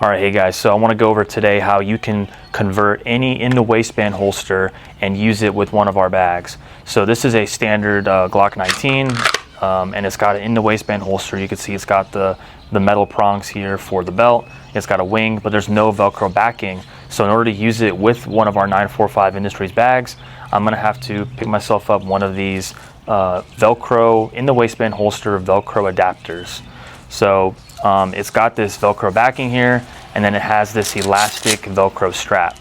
All right, hey guys, so I want to go over today how you can convert any in the waistband holster and use it with one of our bags. So this is a standard Glock 19, and it's got an in the waistband holster. You can see it's got the metal prongs here for the belt. It's got a wing, but there's no Velcro backing. So in order to use it with one of our 945 Industries bags, I'm gonna have to pick myself up one of these Velcro in the waistband holster Velcro adapters. So it's got this Velcro backing here, and then it has this elastic Velcro strap.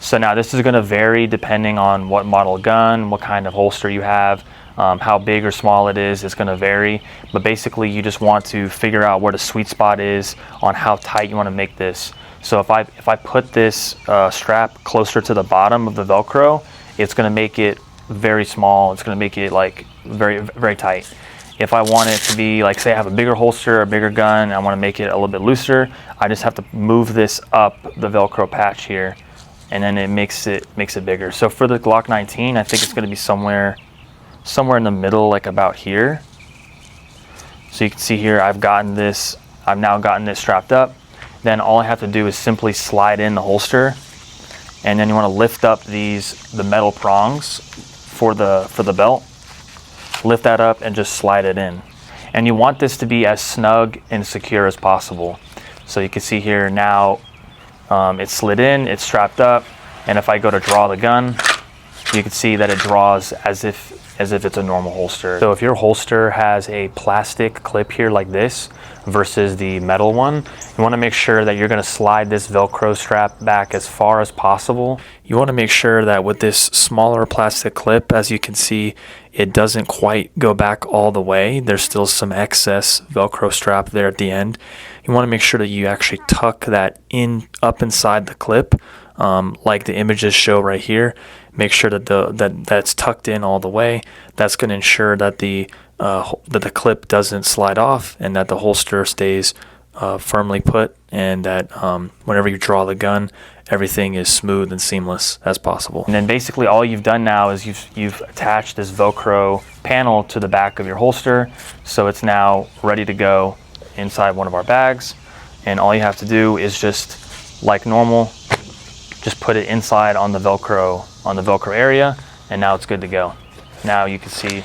So now this is going to vary depending on what model gun, what kind of holster you have, how big or small it is. It's going to vary, but basically you just want to figure out where the sweet spot is on how tight you want to make this. So if I put this strap closer to the bottom of the Velcro, it's going to make it very small. It's going to make it like very tight. If I want it to be like, say I have a bigger holster, a bigger gun, and I want to make it a little bit looser, I just have to move this up the Velcro patch here, and then it makes it bigger. So for the Glock 19, I think it's going to be somewhere in the middle, like about here. So you can see here, I've now gotten this strapped up. Then all I have to do is simply slide in the holster, and then you want to lift up the metal prongs for the belt. Lift that up and just slide it in. And you want this to be as snug and secure as possible. So you can see here now it's slid in, it's strapped up, and if I go to draw the gun, you can see that it draws as if it's a normal holster. So if your holster has a plastic clip here like this versus the metal one, you want to make sure that you're going to slide this Velcro strap back as far as possible. You want to make sure that with this smaller plastic clip, as you can see, it doesn't quite go back all the way. There's still some excess Velcro strap there at the end. You want to make sure that you actually tuck that up inside the clip, like the images show right here. Make sure that that's tucked in all the way. That's going to ensure that the clip doesn't slide off, and that the holster stays firmly put, and that whenever you draw the gun, everything is smooth and seamless as possible. And then basically all you've done now is you've attached this Velcro panel to the back of your holster, so it's now ready to go inside one of our bags. And all you have to do is just like normal, just put it inside on the Velcro area, and now it's good to go. Now you can see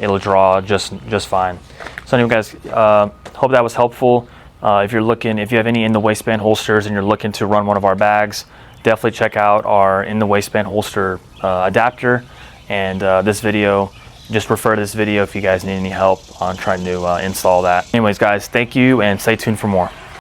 it'll draw just fine. So anyway guys, hope that was helpful. If you have any in the waistband holsters and you're looking to run one of our bags, definitely check out our in the waistband holster adapter, and this video. Just refer to this video if you guys need any help on trying to install that. Anyways guys, thank you, and stay tuned for more.